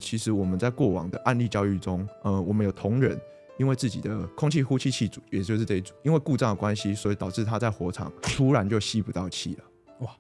其实我们在过往的案例教育中，我们有同仁因为自己的空气呼气器组，也就是这一组，因为故障的关系，所以导致他在火场突然就吸不到气了。哇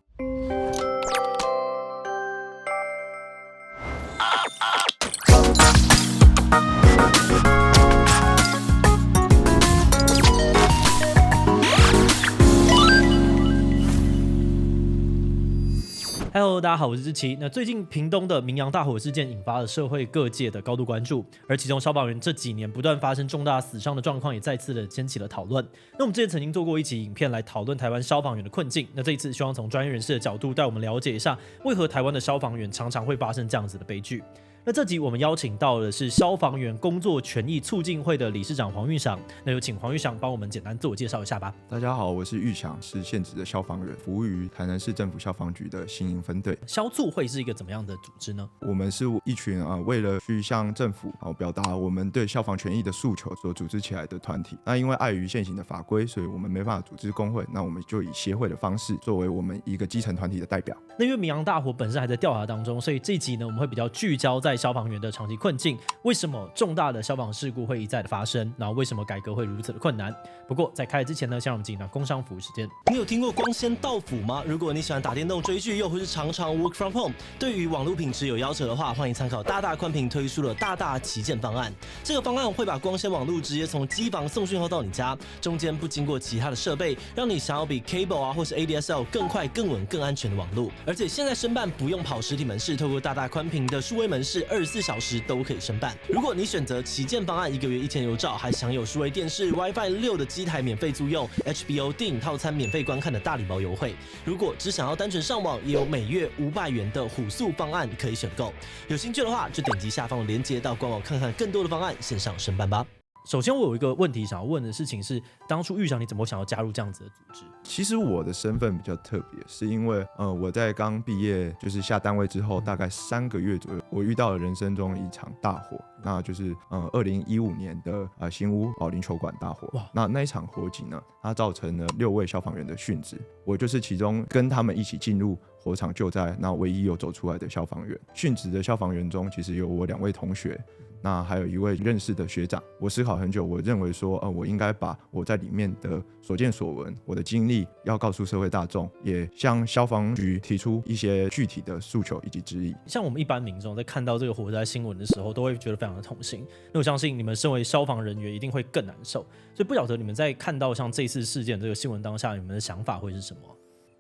！Hello， 大家好，我是志奇。那最近屏东的明阳大火事件引发了社会各界的高度关注，而其中消防员这几年不断发生重大死伤的状况，也再次的掀起了讨论。那我们之前曾经做过一期影片来讨论台湾消防员的困境，那这一次希望从专业人士的角度带我们了解一下，为何台湾的消防员常常会发生这样子的悲剧。那这集我们邀请到的是消防员工作权益促进会的理事长黄玉祥，那有请黄玉祥帮我们简单自我介绍一下吧。大家好，我是玉祥，是现职的消防员，服务于台南市政府消防局的新营分队。消促会是一个怎么样的组织呢？我们是一群为了去向政府表达我们对消防权益的诉求所组织起来的团体。那因为碍于现行的法规，所以我们没办法组织工会，那我们就以协会的方式作为我们一个基层团体的代表。那因为明阳大火本身还在调查当中，所以这一集呢，我们会比较聚焦在消防员的长期困境，为什么重大的消防事故会一再的发生，然后为什么改革会如此的困难。不过在开始之前呢，先让我们进入到工商服务时间。你有听过光纤到府吗？如果你喜欢打电动、追剧，又或是常常 work from home， 对于网络品质有要求的话，欢迎参考大大宽频推出的大大旗舰方案。这个方案会把光纤网络直接从机房送讯号到你家，中间不经过其他的设备，让你享有比 cable 或是 ADSL 更快、更稳、更安全的网络。而且现在申办不用跑实体门市，透过大大宽频的数位门市，24小时都可以申办。如果你选择旗舰方案，1个月1000油照，还享有数位电视、WiFi 6的机台免费租用， HBO 电影套餐免费观看的大礼包优惠。如果只想要单纯上网，也有每月500元的虎速方案可以选购。有兴趣的话，就点击下方的链接到官网看看更多的方案，线上申办吧。首先，我有一个问题想要问的事情是，当初玉祥你怎么想要加入这样子的组织？其实我的身份比较特别，是因为我在刚毕业就是下单位之后，大概3个月左右，我遇到了人生中一场大火，那就是2015年的新屋保龄球馆大火。那一场火警呢，它造成了6位消防员的殉职，我就是其中跟他们一起进入火场救灾，那唯一有走出来的消防员。殉职的消防员中，其实有我2位同学。那还有一位认识的学长，我思考很久，我认为说，我应该把我在里面的所见所闻，我的经历，要告诉社会大众，也向消防局提出一些具体的诉求以及质疑。像我们一般民众在看到这个火灾新闻的时候，都会觉得非常的痛心。那我相信你们身为消防人员，一定会更难受。所以不晓得你们在看到像这次事件这个新闻当下，你们的想法会是什么？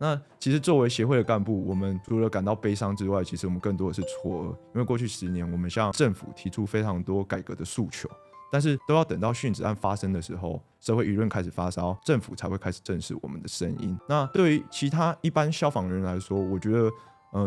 那其实作为协会的干部，我们除了感到悲伤之外，其实我们更多的是错愕，因为过去10年，我们向政府提出非常多改革的诉求，但是都要等到殉职案发生的时候，社会舆论开始发烧，政府才会开始正视我们的声音。那对于其他一般消防人来说，我觉得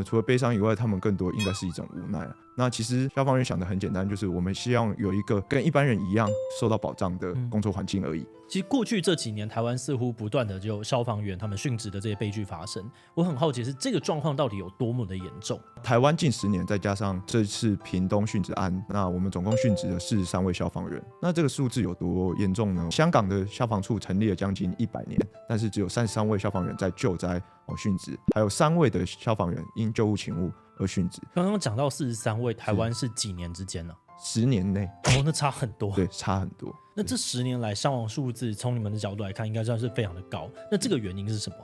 除了悲伤以外，他们更多应该是一种无奈。那其实消防员想的很简单，就是我们希望有一个跟一般人一样受到保障的工作环境而已。其实过去这几年，台湾似乎不断的就有消防员他们殉职的这些悲剧发生。我很好奇是这个状况到底有多么的严重？台湾近10年，再加上这次屏东殉职案，那我们总共殉职了43位消防员。那这个数字有多严重呢？香港的消防处成立了将近100年，但是只有33位消防员在救灾殉职，还有3位的消防员因救护勤务而殉职。刚刚讲到43位，台湾是几年之间呢？10年内。那差很多。对，差很多。那这10年来伤亡数字，从你们的角度来看，应该算是非常的高。那这个原因是什么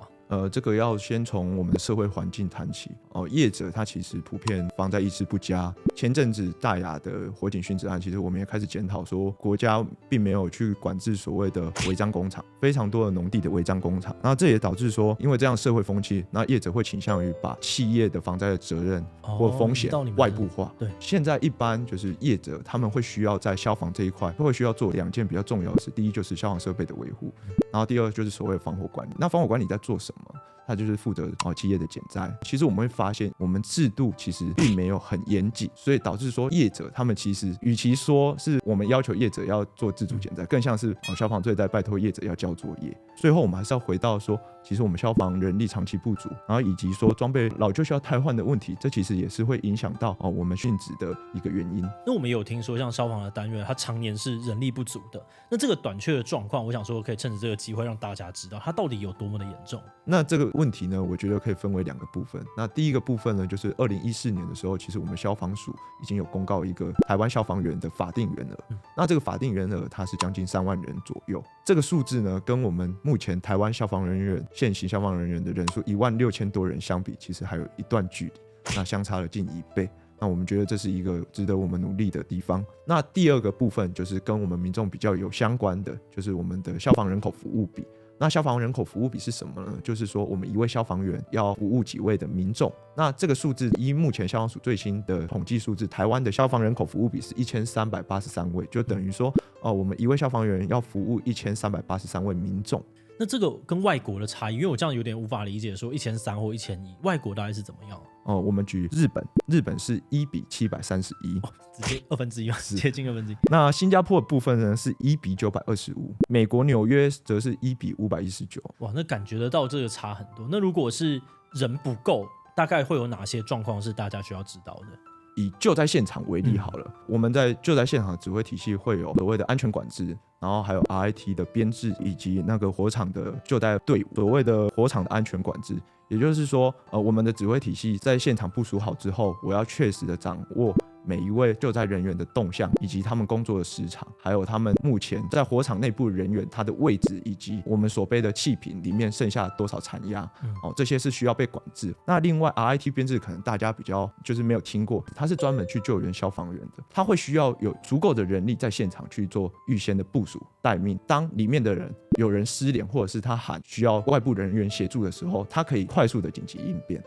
这个要先从我们的社会环境谈起。业者他其实普遍防灾意识不佳。前阵子大雅的火警殉职案，其实我们也开始检讨说，国家并没有去管制所谓的违章工厂，非常多的农地的违章工厂。那这也导致说，因为这样社会风气，那业者会倾向于把企业的防灾的责任或风险外部化。对，现在一般就是业者他们会需要在消防这一块，会需要做2件比较重要的事。第一就是消防设备的维护，然后第二就是所谓的防火管理。那防火管理在做什么？它就是负责企业的减灾。其实我们会发现，我们制度其实并没有很严谨，所以导致说业者他们其实与其说是我们要求业者要做自主减灾，更像是消防队在拜托业者要交作业。最后我们还是要回到说，其实我们消防人力长期不足，然后以及说装备老旧需要汰换的问题，这其实也是会影响到我们殉职的一个原因。那我们也有听说，像消防的单元，它常年是人力不足的。那这个短缺的状况，我想说可以趁着这个机会让大家知道，它到底有多么的严重。那这个问题呢，我觉得可以分为2个部分。那第一个部分呢，就是2014年的时候，其实我们消防署已经有公告一个台湾消防员的法定员额。那这个法定员额它是将近3万人左右。这个数字呢，跟我们目前台湾消防人员现行消防人员的人数16000多人相比，其实还有一段距离，那相差了近1倍。那我们觉得这是一个值得我们努力的地方。那第二个部分就是跟我们民众比较有相关的，就是我们的消防人口服务比。那消防人口服务比是什么呢？就是说我们1位消防员要服务几位的民众。那这个数字依目前消防署最新的统计数字，台湾的消防人口服务比是1383位，就等于说我们1位消防员要服务1383位民众。那这个跟外国的差异，因为我这样有点无法理解，说1300或1100，外国大概是怎么样？我们举日本是1:731，直接1/2嘛，接近1/2。那新加坡的部分呢是1:925，美国纽约则是1:519。哇，那感觉得到这个差很多。那如果是人不够，大概会有哪些状况是大家需要知道的？以救灾现场为例好了，我们在救灾现场的指挥体系会有所谓的安全管制，然后还有 RIT 的编制，以及那个火场的救灾队伍，所谓的火场的安全管制。也就是说，我们的指挥体系在现场部署好之后，我要确实的掌握每一位救灾人员的动向，以及他们工作的时长，还有他们目前在火场内部的人员他的位置，以及我们所背的气瓶里面剩下多少残压，这些是需要被管制。那另外 RIT 编制可能大家比较就是没有听过，它是专门去救援消防员的，它会需要有足够的人力在现场去做预先的部署待命。当里面的人有人失联，或者是他喊需要外部人员协助的时候，他可以快速的紧急应变。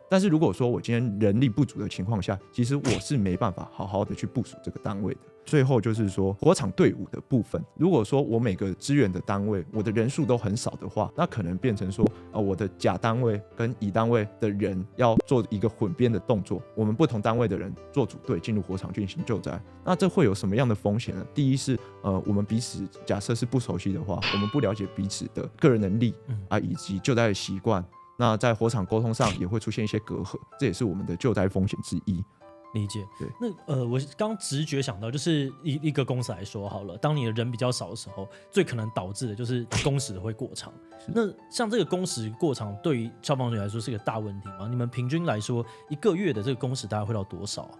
但是如果说我今天人力不足的情况下，其实我是没办法好好的去部署这个单位的。最后就是说火场队伍的部分，如果说我每个支援的单位我的人数都很少的话，那可能变成说我的甲单位跟乙单位的人要做一个混编的动作，我们不同单位的人做组队进入火场进行救灾。那这会有什么样的风险呢？第一是我们彼此假设是不熟悉的话，我们不了解彼此的个人能力以及救灾的习惯，那在火场沟通上也会出现一些隔阂，这也是我们的救灾风险之一。理解。对，那我刚直觉想到，就是一个公司来说好了，当你的人比较少的时候，最可能导致的就是工时会过长。那像这个工时过长，对于消防员来说是个大问题吗？你们平均来说1个月的这个工时大概会到多少啊？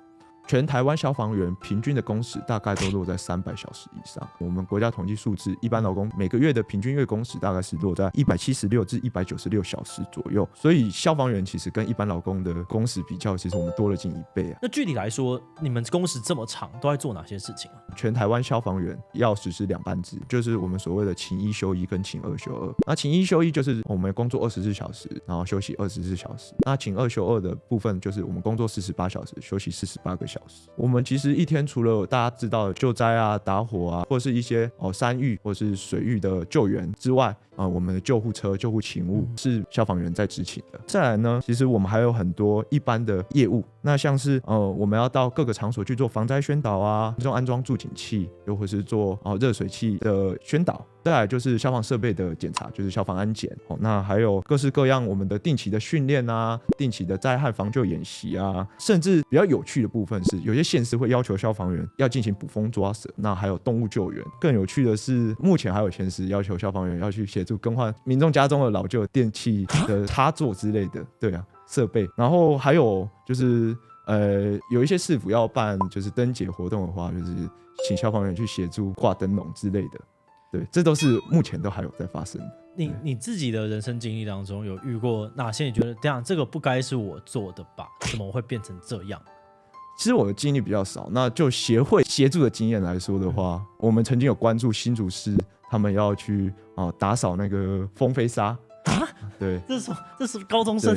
全台湾消防员平均的工时大概都落在300小时以上。我们国家统计数字，一般劳工每个月的平均月工时大概是落在176至196小时左右。所以消防员其实跟一般劳工的工时比较，其实我们多了近1倍啊。那具体来说，你们工时这么长，都在做哪些事情啊？全台湾消防员要实施2班制，就是我们所谓的勤1休1跟勤2休2。那勤1休1就是我们工作24小时，然后休息24小时。那勤2休2的部分就是我们工作48小时，休息48个小时。我们其实一天除了大家知道的救灾啊、打火啊，或是一些山域或是水域的救援之外，我们的救护车、救护勤务是消防员在执勤的。再来呢，其实我们还有很多一般的业务，那像是我们要到各个场所去做防灾宣导啊，这种安装助警器，又或是做热水器的宣导。再来就是消防设备的检查，就是消防安检。那还有各式各样我们的定期的训练啊，定期的灾害防救演习啊，甚至比较有趣的部分是，有些县市会要求消防员要进行捕风抓蛇，那还有动物救援。更有趣的是，目前还有县市要求消防员要去协助更换民众家中的老旧电器的插座之类的，对啊，设备。然后还有就是有一些市府要办就是灯节活动的话，就是请消防员去协助挂灯笼之类的。对，这都是目前都还有在发生的。你自己的人生经历当中有遇过哪些你觉得这个不该是我做的吧？怎么会变成这样？其实我的经历比较少，那就协会协助的经验来说的话，我们曾经有关注新竹市他们要去打扫那个风飞沙啊，对，这是高中生，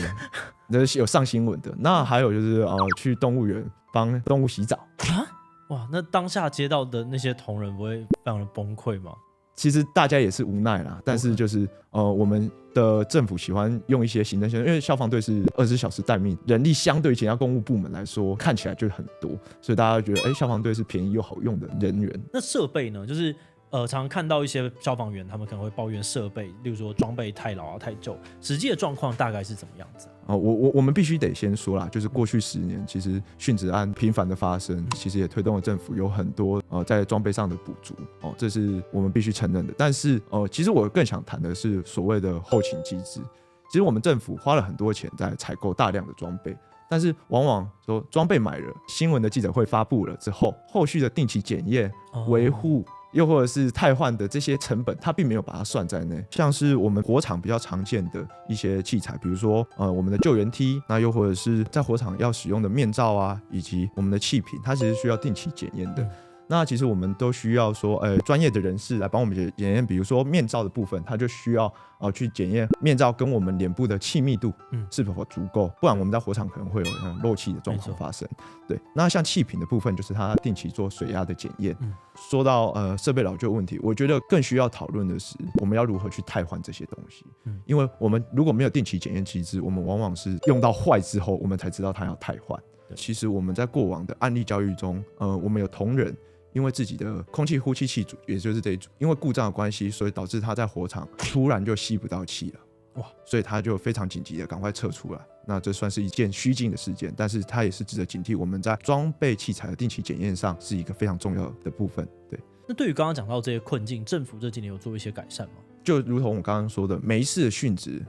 有上新闻的。那还有就是去动物园帮动物洗澡啊，哇，那当下接到的那些同仁不会非常的崩溃吗？其实大家也是无奈啦，但是就是我们的政府喜欢用一些行政限制，因为消防队是24小时待命，人力相对其他公务部门来说看起来就很多，所以大家觉得消防队是便宜又好用的人员。那设备呢？就是常常看到一些消防员他们可能会抱怨设备，例如说装备太老啊、太旧，实际的状况大概是怎么样子啊？我们必须得先说啦，就是过去10年其实殉职案频繁的发生，其实也推动了政府有很多在装备上的补足这是我们必须承认的。但是其实我更想谈的是所谓的后勤机制。其实我们政府花了很多钱在采购大量的装备，但是往往说装备买了，新闻的记者会发布了之后，后续的定期检验、维护，又或者是汰换的这些成本，它并没有把它算在内。像是我们火场比较常见的一些器材，比如说我们的救援梯，那又或者是在火场要使用的面罩啊，以及我们的气瓶，它其实需要定期检验的。那其实我们都需要说，专业的人士来帮我们检验，比如说面罩的部分，它就需要去检验面罩跟我们脸部的气密度是否足够，不然我们在火场可能会有漏气的状况发生。对，那像气瓶的部分，就是它定期做水压的检验。说到设备老旧问题，我觉得更需要讨论的是，我们要如何去汰换这些东西。因为我们如果没有定期检验机制，我们往往是用到坏之后，我们才知道它要汰换。其实我们在过往的案例教育中，我们有同仁因为自己的空气呼气器组，也就是这一组，因为故障的关系，所以导致他在火场突然就吸不到气了。哇！所以他就非常紧急的赶快撤出来。那这算是一件虚惊的事件，但是它也是值得警惕。我们在装备器材的定期检验上是一个非常重要的部分。对。那对于刚刚讲到这些困境，政府这几年有做一些改善吗？就如同我刚刚说的，每一次的殉职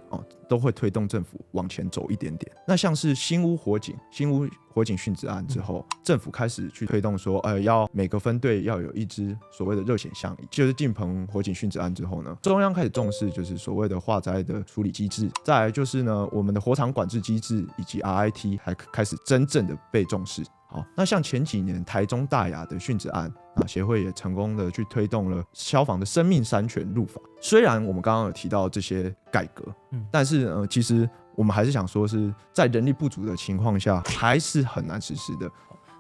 都会推动政府往前走一点点。那像是新屋火警殉职案之后，政府开始去推动说，要每个分队要有一支所谓的热显像仪。就是进棚火警殉职案之后呢，中央开始重视就是所谓的化灾的处理机制，再来就是呢，我们的火场管制机制以及 RIT 还开始真正的被重视。好，那像前几年台中大雅的殉职案，协会也成功的去推动了消防的生命三权入法。虽然我们刚刚有提到这些改革，但是其实我们还是想说是在人力不足的情况下，还是很难实施的。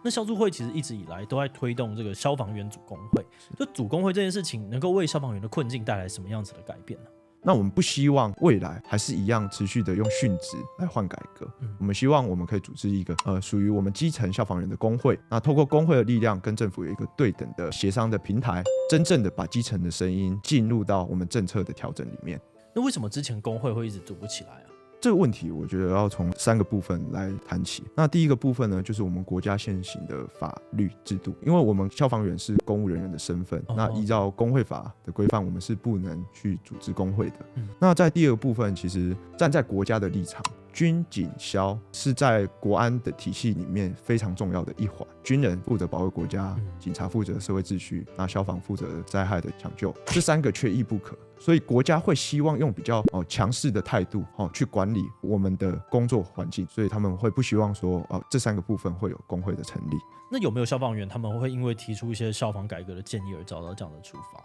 那消促会其实一直以来都在推动这个消防员组工会，就组工会这件事情能够为消防员的困境带来什么样子的改变呢？那我们不希望未来还是一样持续的用殉职来换改革，我们希望我们可以组织一个属于我们基层消防员的工会，那透过工会的力量跟政府有一个对等的协商的平台，真正的把基层的声音进入到我们政策的调整里面。那为什么之前工会会一直组不起来啊？这个问题我觉得要从3个部分来谈起。那第一个部分呢，就是我们国家现行的法律制度，因为我们消防员是公务人员的身份，那依照工会法的规范，我们是不能去组织工会的。那在第二个部分，其实站在国家的立场，军警消是在国安的体系里面非常重要的一环。军人负责保卫国家，警察负责社会秩序，那消防负责灾害的抢救，这3个缺一不可。所以国家会希望用比较强势的态度去管理我们的工作环境，所以他们会不希望说这3个部分会有工会的成立。那有没有消防员他们会因为提出一些消防改革的建议而遭到这样的处罚？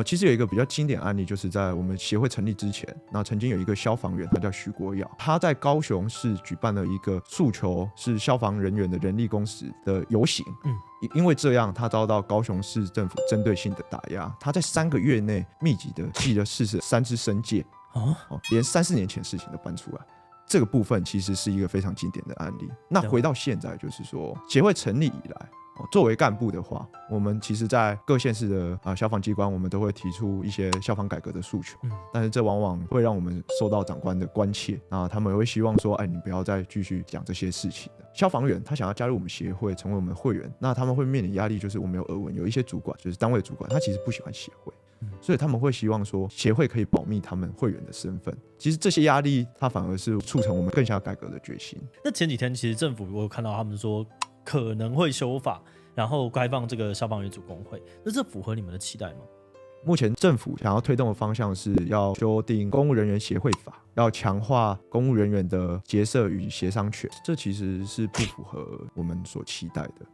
其实有一个比较经典案例，就是在我们协会成立之前，那曾经有一个消防员，他叫徐国尧，他在高雄市举办了一个诉求是消防人员的人力工时的游行。因为这样，他遭到高雄市政府针对性的打压，他在3个月内密集的寄了43支申诫，连3-4年前事情都搬出来。这个部分其实是一个非常经典的案例。那回到现在，就是说协会成立以来，作为干部的话，我们其实在各县市的消防机关，我们都会提出一些消防改革的诉求，但是这往往会让我们受到长官的关切，那他们也会希望说，你不要再继续讲这些事情了。消防员他想要加入我们协会，成为我们的会员，那他们会面临压力，就是我们有耳闻有一些主管，就是单位主管，他其实不喜欢协会，所以他们会希望说协会可以保密他们会员的身份。其实这些压力，它反而是促成我们更想要改革的决心。那前几天其实政府我有看到他们说可能会修法，然后开放这个消防员组工会，那这符合你们的期待吗？目前政府想要推动的方向是要修订公务人员协会法，要强化公务人员的结社与协商权，这其实是不符合我们所期待的。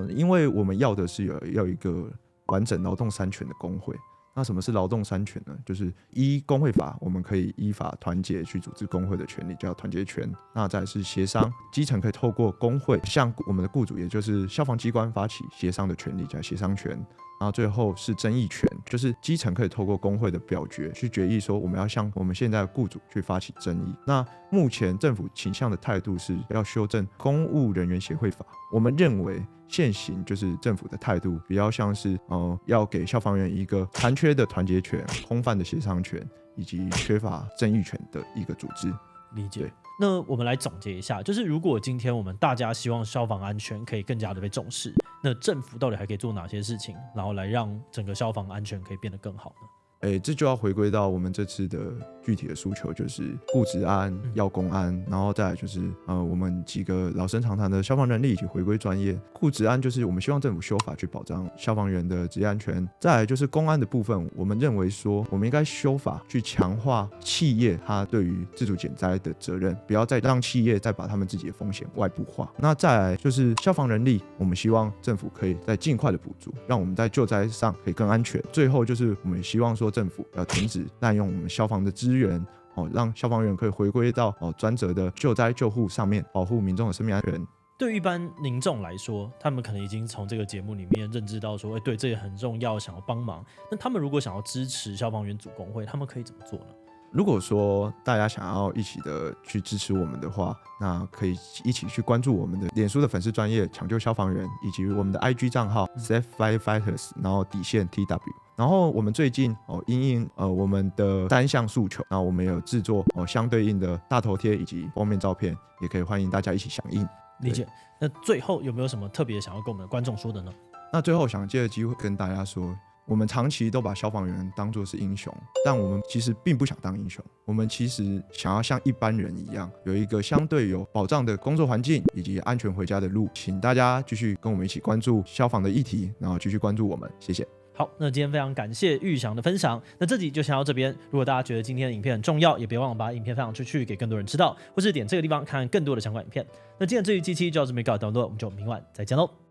因为我们要的是要一个完整劳动三权的工会。那什么是劳动三权呢？就是依工会法，我们可以依法团结去组织工会的权利，叫团结权。那再来是协商，基层可以透过工会向我们的雇主，也就是消防机关发起协商的权利，叫协商权。然后最后是争议权，就是基层可以透过工会的表决去决议说我们要向我们现在的雇主去发起争议。那目前政府倾向的态度是要修正公务人员协会法，我们认为现行就是政府的态度比较像是要给消防员一个残缺的团结权、空泛的协商权以及缺乏争议权的一个组织。理解。那我们来总结一下，就是如果今天我们大家希望消防安全可以更加的被重视，那政府到底还可以做哪些事情，然后来让整个消防安全可以变得更好呢？这就要回归到我们这次的具体的诉求，就是顾职安、要公安，然后再来就是我们几个老生常谈的消防能力以及回归专业。顾职安就是我们希望政府修法去保障消防员的职业安全，再来就是公安的部分，我们认为说我们应该修法去强化企业它对于自主减灾的责任，不要再让企业再把他们自己的风险外部化。那再来就是消防人力，我们希望政府可以再尽快的补助，让我们在救灾上可以更安全。最后就是我们也希望说政府要停止滥用我们消防的资源，让消防员可以回归到专责的救灾救护上面，保护民众的生命安全。对于一般民众来说，他们可能已经从这个节目里面认知到说，对，这也很重要，想要帮忙。那他们如果想要支持消防员组工会，他们可以怎么做呢？如果说大家想要一起的去支持我们的话，那可以一起去关注我们的脸书的粉丝专页抢救消防员，以及我们的 IG 账号 Save Firefighters， 然后_TW。然后我们最近因应我们的3项诉求，那我们有制作相对应的大头贴以及封面照片，也可以欢迎大家一起响应。理解。那最后有没有什么特别想要跟我们的观众说的呢？那最后想借着机会跟大家说，我们长期都把消防员当作是英雄，但我们其实并不想当英雄，我们其实想要像一般人一样，有一个相对有保障的工作环境以及安全回家的路。请大家继续跟我们一起关注消防的议题，然后继续关注我们，谢谢。好，那今天非常感谢玉祥的分享。那这集就先到这边。如果大家觉得今天的影片很重要，也别忘了把影片分享出去，给更多人知道，或是点这个地方看更多的相关影片。那今天这一期就到这边告一段落，我们就明晚再见喽。